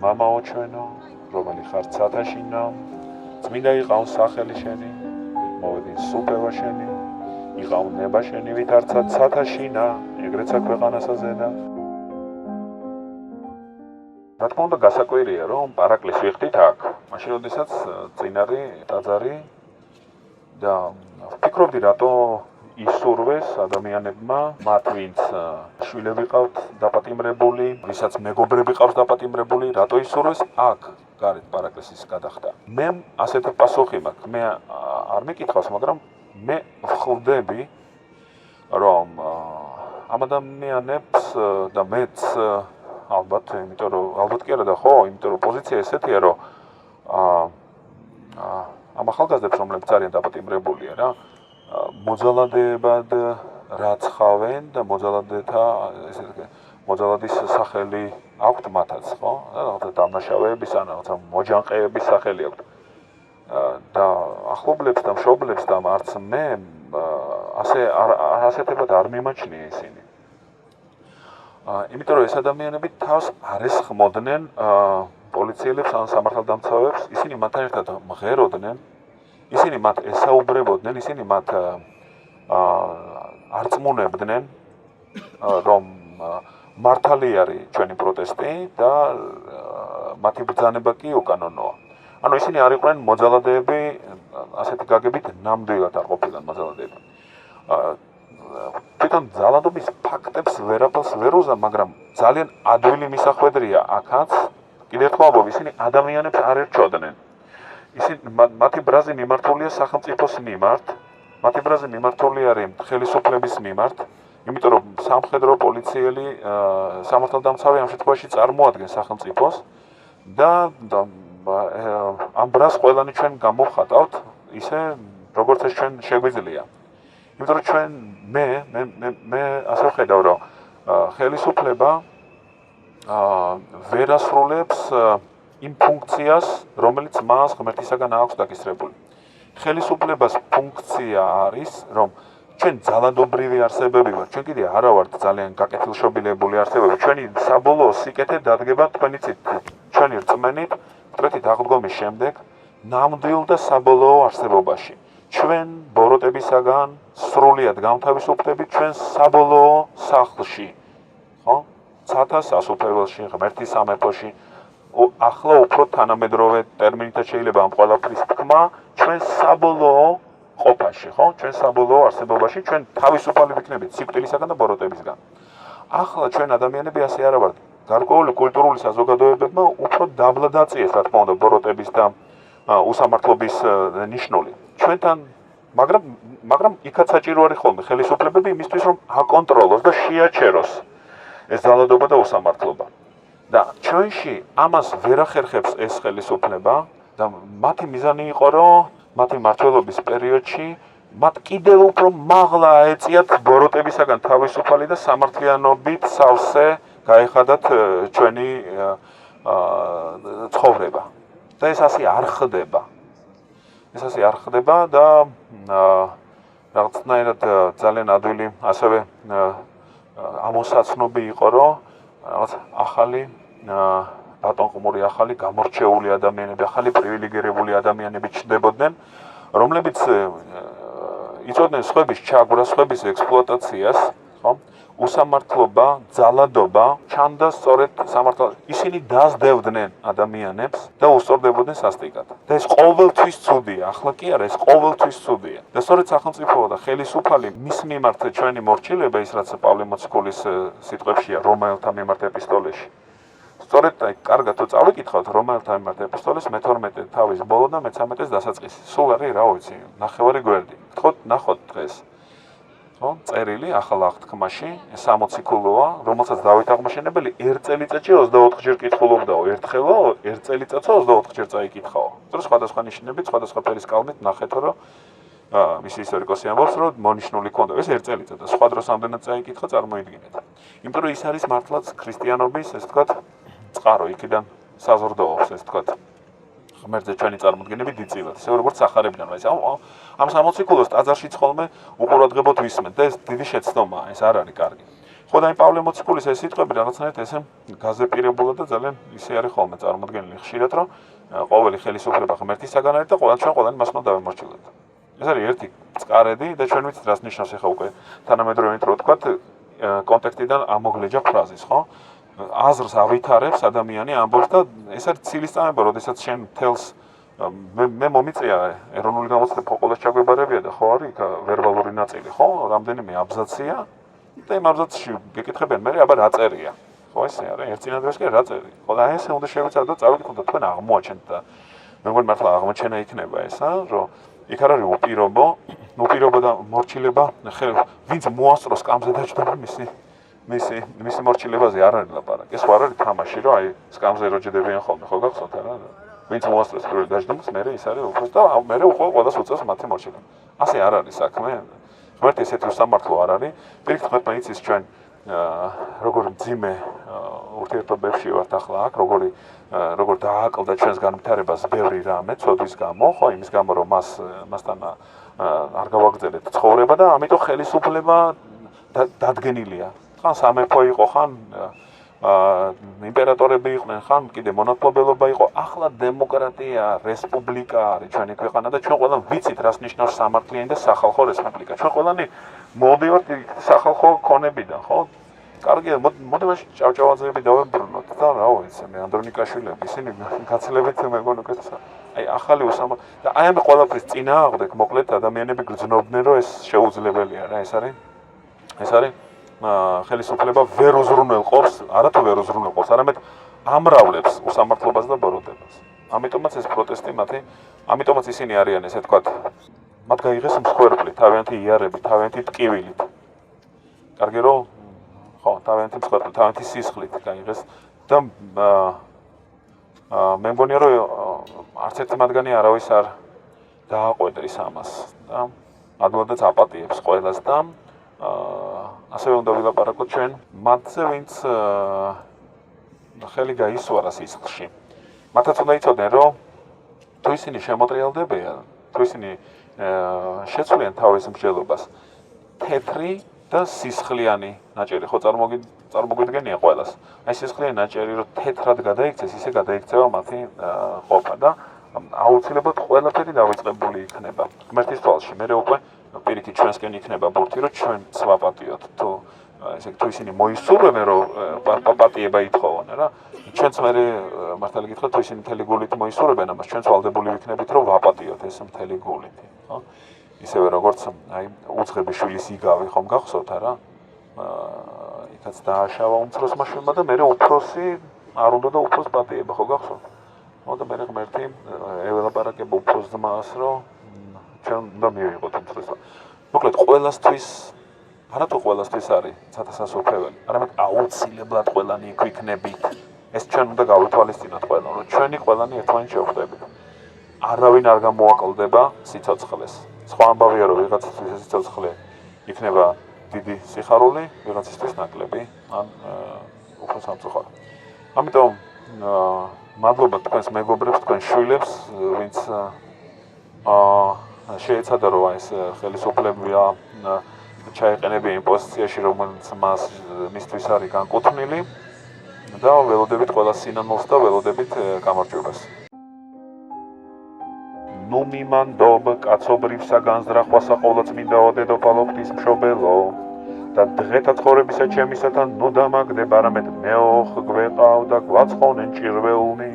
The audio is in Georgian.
მამაო ჩვენო, რომელი ხარ ცათაშინა, წმინდა იყავს სახელი შენი, მოვედი სუფევა შენი, იყავ ნება შენი ვითარცა ცათაშინა, ეგრეცა ქვეყანასა ზედა. რა თქმა უნდა გასაკვირია, რომ პარაკლეს ვიხდით აქ, მაშინ როდესაც წინარი ტაძარი და ვფიქრობდი, რატო ისურვეს ადამიანებმა, მათ ვინც შვილები ყავთ დაპატიმრებული, ვისაც მეგობრები ყავს დაპატიმრებული, რატო ისურვეს აქ გარეთ პარაკლესის გადახდა. მე ასეთი პასუხი მაქვს, მე არ მეკითხავს, მაგრამ მე ვხვდები, რომ ამ ადამიანებს და მეც ალბათ, იმიტომ რომ ალბათ კი არა და ხო, იმიტომ რომ პოზიცია ესეთია, რომ ამ ახალგაზრდებს, რომლებიც არიან დაპატიმრებულია რა, მოძალადებად რაც ხავენ და მოძალადის სახელი აქვთ მათაც, ხო? რაღაცა დამნაშავეების ან რაღაცა მოჯანყეების სახელი აქვთ. და ახლობლებს და მშობლებს და არც მე ასეთებად არ მიმაჩნია ისინი. იმიტომ რომ ეს ადამიანები თავს არ ესხმოდნენ პოლიციელებს ან სამართალდამცავებს, ისინი მათთან ერთად მღეროდნენ, ისინი მათ ესაუბრებოდნენ, ისინი მათ არწმუნებდნენ, რომ მართალი არის ჩვენი პროტესტი და მათი ბრძანება კი უკანონოა. ანუ ისინი არ იყვნენ მოძალადეები, ასეთი გაგებით ნამდვილად არ ყოფილან მოძალადეები. თვითონ ძალადობის ფაქტებს ვერაფერს ვერ უზა, მაგრამ ძალიან ადვილი მისახვედრია აქაც. კიდევ ერთხელ ვამბობ, ისინი ადამიანებს არ ერჩოდნენ. მათი ბრაზი მიმართულია სახელმწიფოს მიმართ, მათი ბრაზი მიმართული არის ხელისუფლების მიმართ, იმიტომ რომ სამხედრო პოლიციელი, სამართალდამცავი ამ შემთხვევაში წარმოადგენს სახელმწიფოს და ამ ბრაზს ყველანი ჩვენ გამოვხატავთ, ისე როგორც ეს ჩვენ შეგვიძლია. იმიტომ რომ ჩვენ მე ასე ვხედავ, რომ ხელისუფლება ვერ ასრულებს იმ ფუნქციას, რომელიც მას ღმერთისაგან აქვს დაკისრებული. ხელისუფლებას ფუნქცია არის, რომ ჩვენ ძალადობრივი არსებები ვართ, ჩვენ კიდე არა ვართ ძალიან გაკეთილშობილებული არსებები, ჩვენი საბოლოო სიკეთე დადგება თქვენი ცით, ჩვენი რწმენით, მკვეთრით აღდგომის შემდეგ, ნამდვილ და საბოლოო არსებობაში. ჩვენ ბოროტებისაგან სრულიად გამთავისუფლდებით ჩვენ საბოლოო სახლში, ხო? ცათა სასუფეველში, ღმერთის სამეფოში. ახლა უფრო თანამედროვე ტერმინითაც შეიძლება ამ ყველაფრის თქმა, ჩვენ საბოლოო ყოფაში, ხო? ჩვენ საბოლოო არსებობაში, ჩვენ თავისუფალი ვიქნებით სიკვდილისაგან და ბოროტებისგან. ახლა ჩვენ ადამიანები ასე არა ვართ. გარკვეული კულტურული საზოგადოებებმა უფრო დაბლად აწიეს, რა თქმა უნდა, ბოროტების და უსამართლობის ნიშნული. ჩვენთან, მაგრამ იქაც საჭირო არის ხოლმე ხელისუფლებები იმისთვის, რომ აკონტროლოს და შეაჩეროს ეს ძალადობა და უსამართლობა. და ჩვენში ამას ვერ ახერხებს ეს ხელისუფლება და მათი მიზანი იყო, რომ მათი მმართველობის პერიოდში მათ კიდევ უფრო მაღლა აეწიათ ბოროტებისაგან თავისუფალი და სამართლიანობით სავსე გაეხადათ ჩვენი ცხოვრება. და ეს ასე არ ხდება. ეს ასე არ ხდება და რაღაცნაირად ძალიან ადვილი ასევე ამოსაცნობი იყო, რომ რაღაც ახალი ბატონყმური ახალი გამორჩეული ადამიანები, ახალი პრივილეგირებული ადამიანები ჩნდებოდნენ, რომლებიც იწვევდნენ სხვების ჩაგვრას, სხვების ექსპლუატაციას, ხო? უსამართლობა, ძალადობა ჩანდა სწორედ ისინი დაძდევდნენ ადამიანებს და უსწორდებოდნენ სასტიკად. და ეს ყოველთვის ცუდია, ახლა კი არა, ეს ყოველთვის ცუდია. და სწორედ სახელმწიფო და ხელისუფალი მის მიმართ ჩვენი მორჩილება, ის რაც პავლე მოციქულის სიტყვებშია რომაელთა მიმართ ეპისტოლეში. სწორედ კარგად თუ წავიკითხავთ რომაელთა მიმართ ეპისტოლეს მე-12 თავის ბოლო და მე-13 დასაწყისი. სულ არის რა ვიცი, ნახევარი გვერდი. ნახოთ დღეს. ხო, წერილი ახალ აღთქმაში 60 ქულოა, რომელსაც დავით აღმაშენებელი ერთ წელიწადში 24 ჯერ კითხულობდაო, ერთხელო, ერთ წელიწადსა 24 ჯერ წაიკითხაო. თორე სხვადასხვა ნიშნებით, სხვადასხვა ფერის კალმით ნახეთო, რომ მისი ისტორიკოსი ამბობს, რომ მონიშნული ქონდა ეს ერთ წელიწად და სხვა დროს ამდენად წაიკითხა, წარმოიდგინეთ. იმიტომ რომ ის არის მართლაც ქრისტიანობის, ესე ვთქვათ, წყარო, იქიდან საზრდოობს, ესე ვთქვათ. ღმერთზე ჩვენი წარმოდგენები დიდწილად, ისე როგორც სახარებიდან, მაგრამ ამ 60 ქულოს ტაძარშიც ხოლმე უყურადღებოდ ვისმენთ და ეს დიდი შეცდომაა, ეს არ არის კარგი. ხო და იმ პავლე მოციქულის ეს სიტყვები რაღაცნაირად ესე გაზეპირებულა და ძალიან ისე არის ხოლმე წარმოდგენილი ხშირად, რომ ყოველი ხელისუფლება ღმერთისაგან არის და ყველანი მას უნდა დავემორჩილოთ. ეს არის ერთი წყარედი და ჩვენ ვიცით რას ნიშნავს ახლა უკვე თანამედროვეით რო ვთქვათ კონტექსტიდან ამოგლეჯა ფრაზის, ხო? აზრს ავითარებს ადამიანი ამბობს და ეს არის ცილისწამება, როდესაც შენ თელს მე მომიწია ეროვნული გამოცდილება ყოველას ჩაგვებარებია და ხო არის ვერბალური ნაწილი, ხო? რამდენიმე აბზაცია და იმ აბზაცში გეკითხებიან მე აბა რა წერია. ხო ესე არის, ერთ წინადადებას კი რა წერი. ხო და ესე უნდა შევეცადოთ და წავიდეთ და თქვენ აღმოაჩენთ და მე მგონი მართლა აღმოჩენა იქნება ესა, რომ იქ არ არის უპირობო და მორჩილება, ვინც მოასწროს სკამზე დაჯდომა მისი მორჩილებაზე არ არის ლაპარაკი. ეს ხო არ არის თამაში, რომ აი სკამზე რო ჯდებიან ხოლმე, ხო გახსოვთ არა? ვინც მოასწროს პირველ დაჯდომას, მე ის არის უფრო და მე უკვე ყველას უწევს მათი მორჩილება. ასე არ არის საქმე. ღმერთი ესეთი სამართლო არ არის. პირიქით ღმერთმა იცის ჩვენ როგორ მძიმე ურთიერთობებში ვართ ახლა აქ, როგორ დააკლდა ჩვენს განვითარებას ბევრი რამე ცოდვის გამო, ხო, იმის გამო რომ მასთან არ გავაგრძელეთ ცხოვრება და ამიტომ ხელისუფლება დადგენილია. ხან სამეფო იყო, ხან იმპერატორები იყვნენ, ხან კიდე მონათმობელობა იყო, ახლა დემოკრატია, რესპუბლიკა არის ჩვენი ქვეყანა და ჩვენ ყველამ ვიცით რას ნიშნავს სამართლიანი და სახალხო რესპუბლიკა. ჩვენ ყველანი მოვდივართ სახალხო ქონებიდან, ხო? კარგია, მოდი მაშინ ჭავჭავაძეები დავებრუნოთ და რა ვიცი, მე ანდრონიკაშვილები, ისინი გაცილებით მეგონა უკეთესა. აი ახალი და აი ამ ყველაფრის წინააღმდეგ მოკლედ ადამიანები გრძნობდნენ, რომ ეს შეუძლებელია რა, ეს არის ხელისუფლება ვერ უზრუნველყოფს, არათუ ვერ უზრუნველყოფს, არამედ ამრავლებს უსამართლობას და ბოროტებას. ამიტომაც ეს პროტესტი მათი, ამიტომაც ისინი არიან ესე თქვათ, მათ გაიღეს მსხვერპლი, თავიანთი იარებით, თავიანთი ტკივილით. კარგი რომ ხო, თავიანთი მსხვერპლი, თავიანთი სისხლით გაიღეს და მე მგონია რომ არც ერთი მათგანი არავის არ დააყვედრის ამას და ადვილადაც აპატიებს ყველას და ასევე უნდა ვილაპარაკოთ ჩვენ მათზე, ვინც ხელი გაისვარა სისხლში. მათაც უნდა იცოდნენ, რომ თუ ისინი შემოტრიალდებიან, თუ ისინი შეცვლიან თავის მსჯელობას, თეთრი და სისხლიანი ნაჭერი, ხო წარმოგვიდგენია ყველას. აი სისხლიანი ნაჭერი რომ თეთრად გადაიქცეს, ისე გადაიქცევა მათი ყოფა და აუცილებლად ყველაფერი დავიწყებული იქნება. ღმერთის თვალში, მე უკვე პირიქით ჩვენსკენ იქნება ბურთი, რომ ჩვენც ვაპატიოთ. თუ თუ ისინი მოისურვებენ, რომ პატიება ითხოვონ რა. ჩვენც მე მართალი გითხრათ, თუ ისინი მთელი გულით მოისურვებენ ამას, ჩვენც ვალდებული ვიქნებით, რომ ვაპატიოთ ეს მთელი გულით, ხო? ისევე როგორც აი უცხების შვილის იგავი ხომ გახსოვთ არა? იქაც დააშავა უმცროსმა შვილმა და მე უფროსი არ უნდა და უფროს პატიება ხო გახსოვთ? ხო და მე ღმერთი ეველაპარაკება უფროს ძმას, რომ ჩვენ უნდა მივიღოთ უმცროსმა. მოკლედ ყველასთვის არათუ ყველასთვის არის სათასასოფლებელი, არამედ აუცილებლად ყველანი იქ ვიქნებით. ეს ჩვენ უნდა გავითვალისწინოთ ყველამ, რომ ჩვენი ყველანი ერთმანეთს შევხვდებით. არავინ არ გამოაკლდება სიცოცხლეს. სხვა ამბავია რომ ვიღაცისთვის ეს სიცოცხლე იქნება დიდი სიხარული, ვიღაცისთვის ნაკლები, ან უფრო სამწუხარო. ამიტომ მადლობა თქვენს მეგობრებს, თქვენ შვილებს, ვინც შეეცადა რომ ეს ხელისუფლება ჩაეყენებია იმ პოზიციაში, რომელიც მისთვის არის განკუთვნილი და ველოდებით ყველა სინანულს და ველოდებით გამარჯვებას. ნუ მიმანდობ კაცობრივსა განზრახვასა ყოვლადწმინდაო დედოფალო ღვთისმშობელო და დღეთა ცხოვრებისა ჩემისათან ნუ დამაგდებ, არამედ მეოხ გვეყავ და გვაცხონენ ჭირვეულნი.